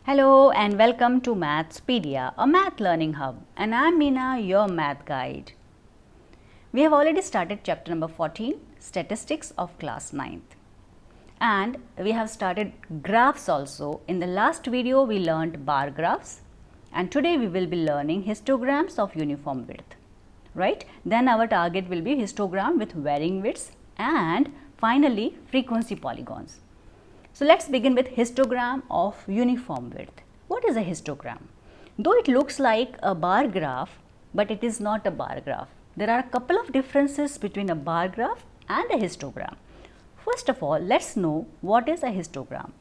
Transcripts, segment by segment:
Hello and welcome to Mathspedia, a math learning hub, and I'm Meena, your math guide. We have already started chapter number 14, Statistics of class 9th. And we have started graphs also. In the last video, we learned bar graphs, and today we will be learning histograms of uniform width, right? Then our target will be histogram with varying widths and finally frequency polygons. So let's begin with histogram of uniform width. What is a histogram? Though it looks like a bar graph, but it is not a bar graph. There are a couple of differences between a bar graph and a histogram. First of all, let's know what is a histogram.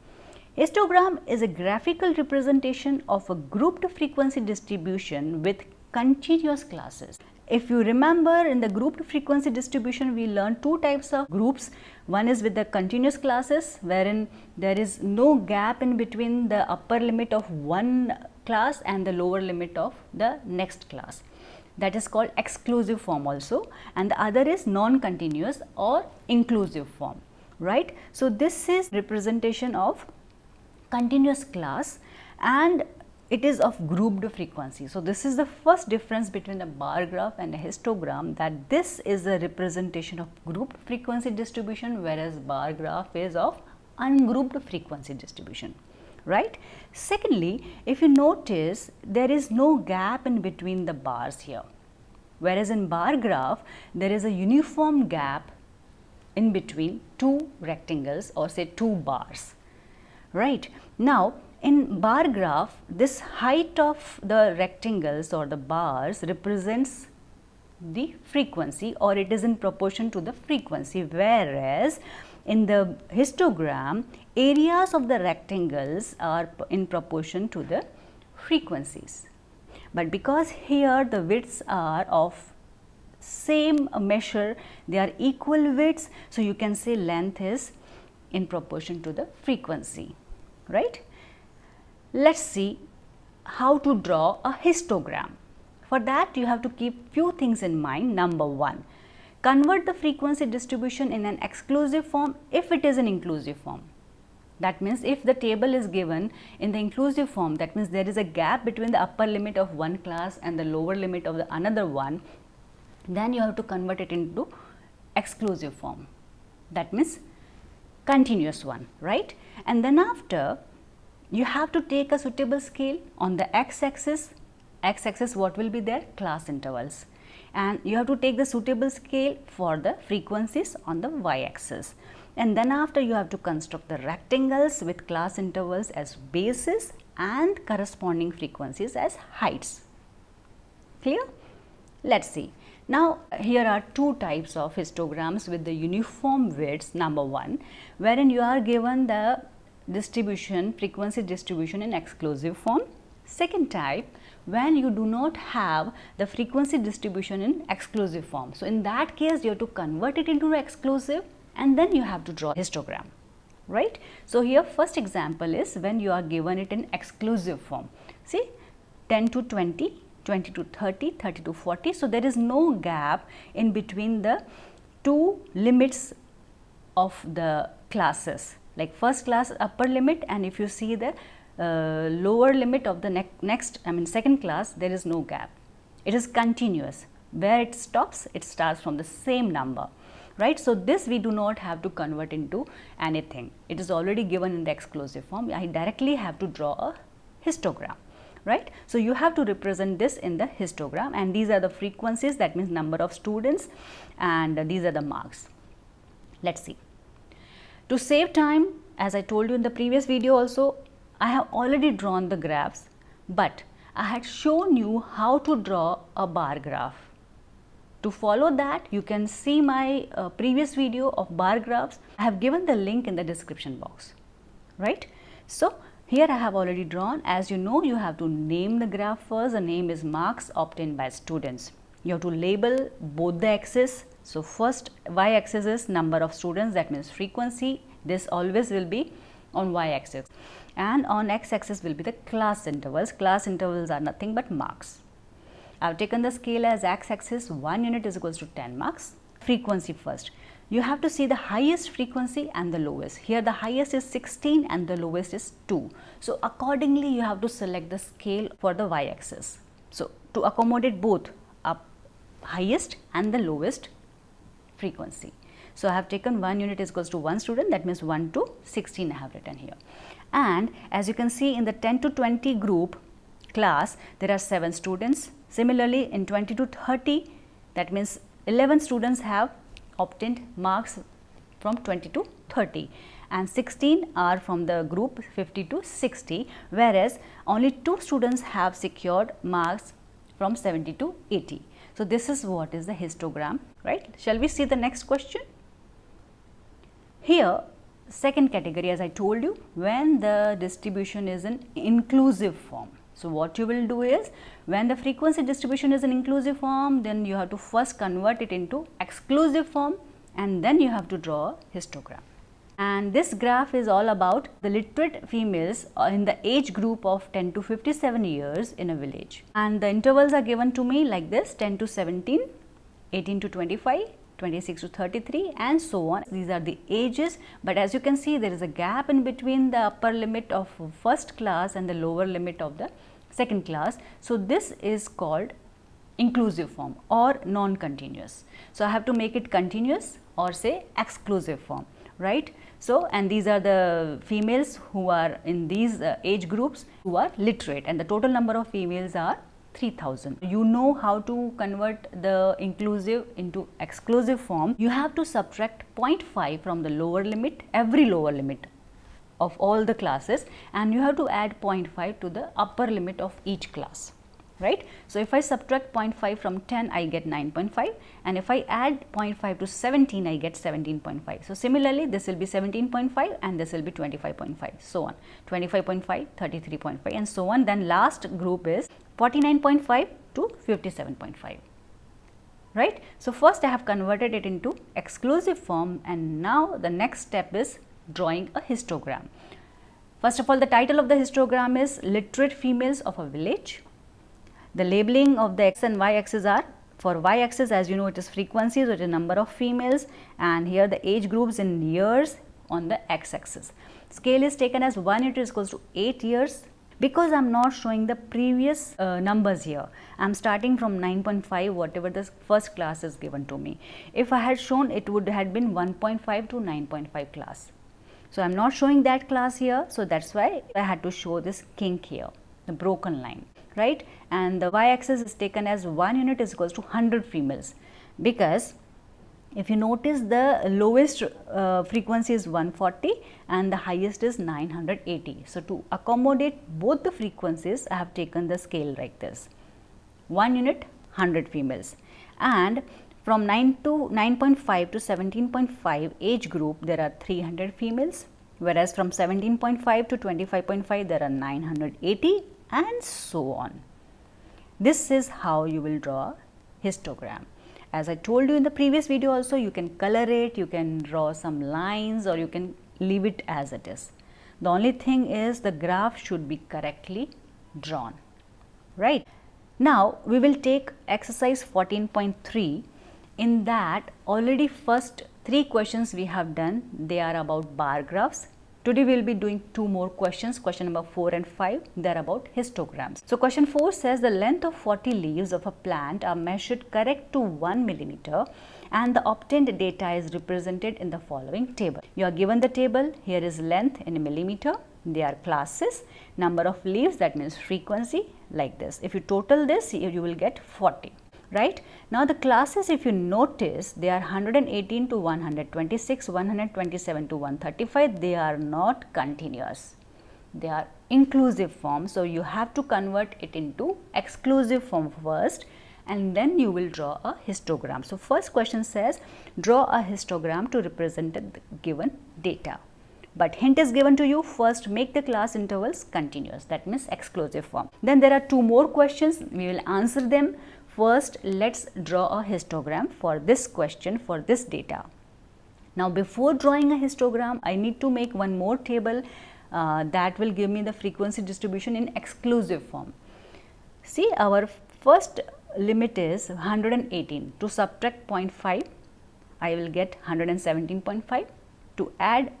Histogram is a graphical representation of a grouped frequency distribution with continuous classes. If you remember, in the grouped frequency distribution, we learned two types of groups. One is with the continuous classes, wherein there is no gap in between the upper limit of one class and the lower limit of the next class. That is called exclusive form also, and the other is non-continuous or inclusive form, right? So this is representation of continuous class and it is of grouped frequency. So this is the first difference between a bar graph and a histogram, that this is a representation of grouped frequency distribution, whereas bar graph is of ungrouped frequency distribution, right? Secondly, if you notice, there is no gap in between the bars here, whereas in bar graph there is a uniform gap in between two rectangles or say two bars, right? Now in bar graph, this height of the rectangles or the bars represents the frequency, or it is in proportion to the frequency, whereas in the histogram, areas of the rectangles are in proportion to the frequencies. But because here the widths are of same measure, they are equal widths, so you can say length is in proportion to the frequency, right? Let's see how to draw a histogram. For that, you have to keep few things in mind. Number one, convert the frequency distribution in an exclusive form if it is an inclusive form. That means if the table is given in the inclusive form, that means there is a gap between the upper limit of one class and the lower limit of the another one, then you have to convert it into exclusive form. That means continuous one, right? And then after, you have to take a suitable scale on the x-axis. X-axis, what will be there? Class intervals. And you have to take the suitable scale for the frequencies on the y-axis. And then after, you have to construct the rectangles with class intervals as bases and corresponding frequencies as heights. Clear? Let's see. Now, here are two types of histograms with the uniform widths. Number one, wherein you are given the distribution, frequency distribution in exclusive form. Second type, when you do not have the frequency distribution in exclusive form. So in that case, you have to convert it into exclusive and then you have to draw histogram, right? So here first example is when you are given it in exclusive form. See, 10 to 20, 20 to 30, 30 to 40. So there is no gap in between the two limits of the classes, like first class upper limit, and if you see the lower limit of the second class, there is no gap. It is continuous. Where it stops, it starts from the same number, right? So this we do not have to convert into anything. It is already given in the exclusive form. I directly have to draw a histogram, right? So you have to represent this in the histogram, and these are the frequencies, that means number of students, and these are the marks. Let's see. To save time, as I told you in the previous video also, I have already drawn the graphs, but I had shown you how to draw a bar graph. To follow that, you can see my previous video of bar graphs. I have given the link in the description box, right? So here I have already drawn. As you know, you have to name the graph first. The name is marks obtained by students. You have to label both the axes. So first y-axis is number of students, that means frequency. This always will be on y-axis, and on x-axis will be the class intervals. Class intervals are nothing but marks. I have taken the scale as x-axis, 1 unit is equals to 10 marks. Frequency first. you have to see the highest frequency and the lowest. Here the highest is 16 and the lowest is 2. So accordingly you have to select the scale for the y-axis. So to accommodate both highest and the lowest frequency. So I have taken 1 unit is equals to 1 student, that means 1 to 16 I have written here. And as you can see in the 10 to 20 group class, there are 7 students. Similarly in 20 to 30, that means 11 students have obtained marks from 20 to 30 and 16 are from the group 50 to 60, whereas only 2 students have secured marks from 70 to 80. So this is what is the histogram, right? Shall we see the next question? Here second category, as I told you, when the distribution is in inclusive form. So what you will do is, when the frequency distribution is in inclusive form, then you have to first convert it into exclusive form and then you have to draw a histogram. And this graph is all about the literate females in the age group of 10 to 57 years in a village. And the intervals are given to me like this: 10 to 17, 18 to 25, 26 to 33 and so on. These are the ages, but as you can see there is a gap in between the upper limit of first class and the lower limit of the second class. So this is called inclusive form or non-continuous. So I have to make it continuous or say exclusive form, right? So, and these are the females who are in these age groups who are literate, and the total number of females are 3000. You know how to convert the inclusive into exclusive form. You have to subtract 0.5 from the lower limit, every lower limit of all the classes, and you have to add 0.5 to the upper limit of each class, right? So if I subtract 0.5 from 10, I get 9.5, and if I add 0.5 to 17, I get 17.5. So similarly, this will be 17.5 and this will be 25.5, so on, 25.5, 33.5 and so on. Then last group is 49.5 to 57.5, right? So first I have converted it into exclusive form, and now the next step is drawing a histogram. First of all, the title of the histogram is Literate Females of a Village. The labeling of the x and y axis are, for y axis, as you know, it is frequency, so it is number of females, and here the age groups in years on the x axis. Scale is taken as 1 unit is equals to 8 years. Because I am not showing the previous numbers here, I am starting from 9.5, whatever the first class is given to me. If I had shown, it would have been 1.5 to 9.5 class. So I am not showing that class here, so that is why I had to show this kink here, the broken line, right? And the y-axis is taken as 1 unit is equals to 100 females, because if you notice, the lowest frequency is 140 and the highest is 980. So to accommodate both the frequencies, I have taken the scale like this: 1 unit 100 females, and from 9.5 to 17.5 age group there are 300 females, whereas from 17.5 to 25.5 there are 980 and so on. This is how you will draw histogram. As I told you in the previous video also, you can color it, you can draw some lines, or you can leave it as it is. The only thing is the graph should be correctly drawn, right? Now we will take exercise 14.3. In that, already first 3 questions we have done, they are about bar graphs. Today we will be doing 2 more questions, question number 4 and 5, they are about histograms. So question 4 says the length of 40 leaves of a plant are measured correct to 1 millimeter and the obtained data is represented in the following table. You are given the table, here is length in millimeter, they are classes, number of leaves, that means frequency, like this. If you total this, you will get 40. Right? Now the classes, if you notice, they are 118 to 126, 127 to 135, they are not continuous, they are inclusive form. So you have to convert it into exclusive form first and then you will draw a histogram. So first question says draw a histogram to represent the given data. But hint is given to you, first make the class intervals continuous, that means exclusive form. Then there are 2 more questions, we will answer them. First, let's draw a histogram for this question, for this data. Now, before drawing a histogram, I need to make one more table that will give me the frequency distribution in exclusive form. See, our first limit is 118. To subtract 0.5, I will get 117.5. To add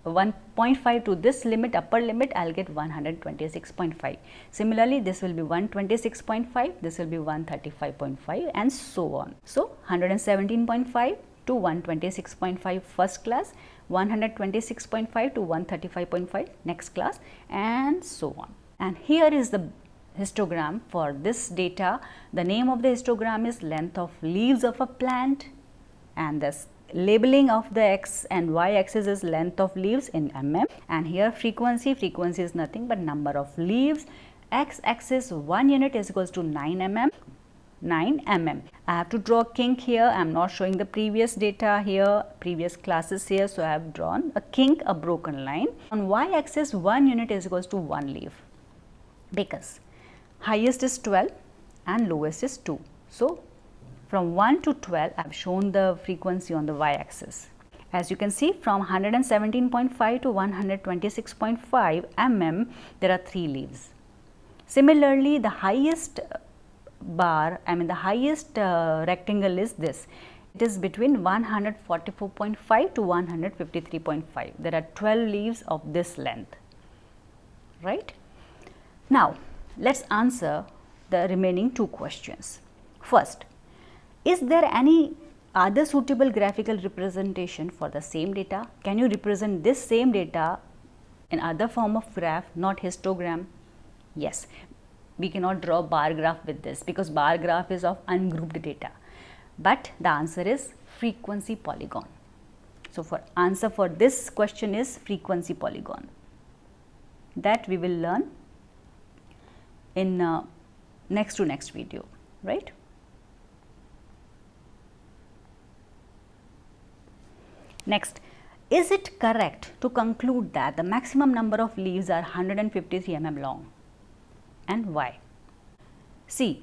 1.5 to this limit, upper limit, I will get 126.5. Similarly, this will be 126.5, this will be 135.5 and so on. So, 117.5 to 126.5 first class, 126.5 to 135.5 next class and so on. And here is the histogram for this data. The name of the histogram is length of leaves of a plant, and this labeling of the x and y axis is length of leaves in mm, and here frequency is nothing but number of leaves. X axis 1 unit is equals to 9 mm. I have to draw a kink here. I am not showing the previous data here, previous classes here, so I have drawn a kink, a broken line. On y axis 1 unit is equals to 1 leaf, because highest is 12 and lowest is 2. So, from 1 to 12 I have shown the frequency on the y axis. As you can see, from 117.5 to 126.5 mm there are 3 leaves. Similarly, the highest bar, the highest rectangle is this. It is between 144.5 to 153.5. There are 12 leaves of this length, right? Now, let us answer the remaining 2 questions. First, is there any other suitable graphical representation for the same data? Can you represent this same data in other form of graph, not histogram? Yes, we cannot draw bar graph with this because bar graph is of ungrouped data, but the answer is frequency polygon. So, for answer for this question is frequency polygon. That we will learn in next to next video, right? Next, is it correct to conclude that the maximum number of leaves are 153 mm long, and why? See,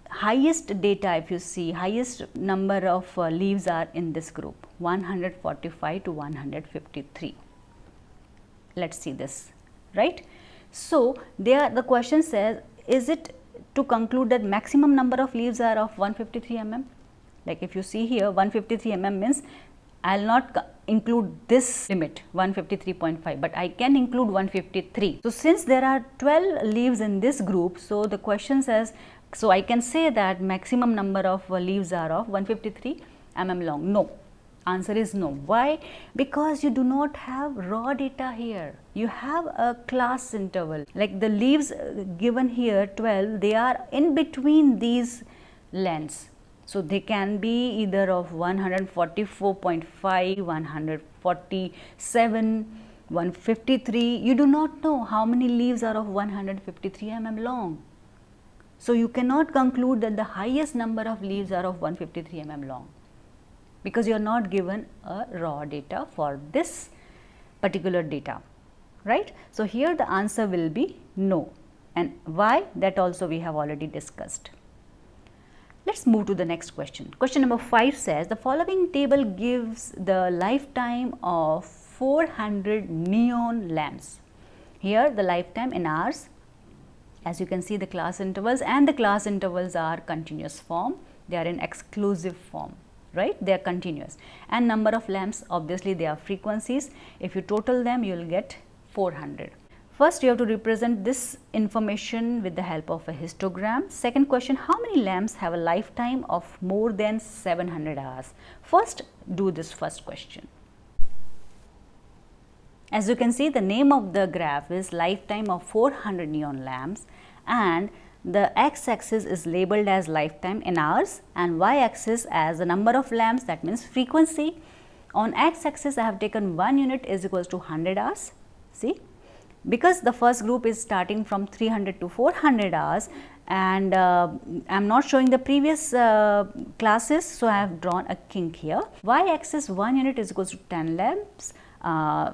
highest data, if you see, highest number of leaves are in this group, 145 to 153. Let us see this, right? So, there the question says, is it to conclude that maximum number of leaves are of 153 mm? Like if you see here 153 mm means I will not include this limit 153.5, but I can include 153. So, since there are 12 leaves in this group, so the question says, so I can say that maximum number of leaves are of 153 mm long. No, answer is no. Why? Because you do not have raw data here. You have a class interval, like the leaves given here 12, they are in between these lengths. So, they can be either of 144.5, 147, 153. You do not know how many leaves are of 153 mm long. So, you cannot conclude that the highest number of leaves are of 153 mm long, because you are not given a raw data for this particular data, right. So, here the answer will be no, and why, that also we have already discussed. Let us move to the next question. Question number 5 says, the following table gives the lifetime of 400 neon lamps. Here the lifetime in hours, as you can see the class intervals, and the class intervals are continuous form, they are in exclusive form, right, they are continuous, and number of lamps, obviously they are frequencies. If you total them, you will get 400. First, you have to represent this information with the help of a histogram. Second question, how many lamps have a lifetime of more than 700 hours? First, do this first question. As you can see, the name of the graph is lifetime of 400 neon lamps, and the x-axis is labeled as lifetime in hours and y-axis as the number of lamps, that means frequency. On x-axis, I have taken 1 unit is equals to 100 hours. See, because the first group is starting from 300 to 400 hours, and I am not showing the previous classes, so I have drawn a kink here. Y-axis 1 unit is equals to 10 lamps.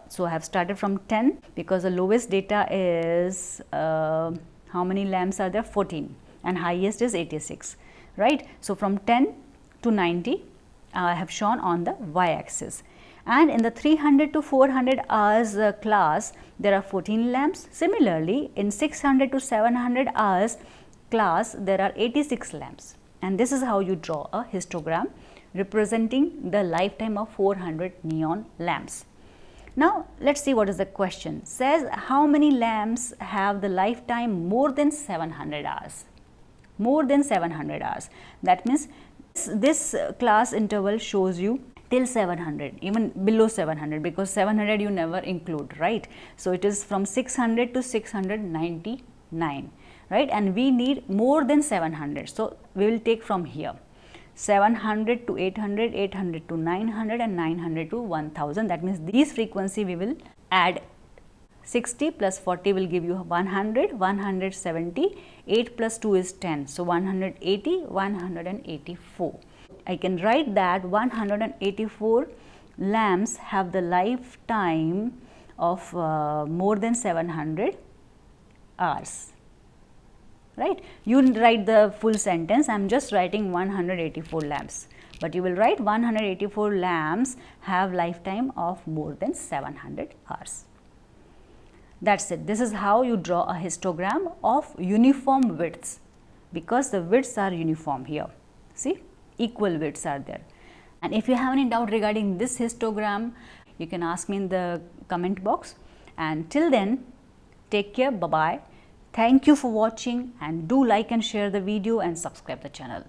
So, I have started from 10 because the lowest data is how many lamps are there? 14, and highest is 86, right. So, from 10 to 90 I have shown on the y-axis, and in the 300 to 400 hours class there are 14 lamps. Similarly, in 600 to 700 hours class there are 86 lamps, and this is how you draw a histogram representing the lifetime of 400 neon lamps. Now let's see what is the question. Says how many lamps have the lifetime more than 700 hours? More than 700 hours. That means this class interval shows you till 700, even below 700, because 700 you never include, right? So it is from 600 to 699, right? And we need more than 700, so we will take from here 700 to 800, 800 to 900 and 900 to 1000. That means these frequency we will add. 60 plus 40 will give you 100, 170, 8 plus 2 is 10. So 180, 184. I can write that 184 lamps have the lifetime of more than 700 hours. Right? You write the full sentence. I am just writing 184 lamps. But you will write 184 lamps have lifetime of more than 700 hours. That's it. This is how you draw a histogram of uniform widths, because the widths are uniform here. See, equal widths are there. And if you have any doubt regarding this histogram, you can ask me in the comment box. And till then, take care. Bye-bye. Thank you for watching, and do like and share the video and subscribe the channel.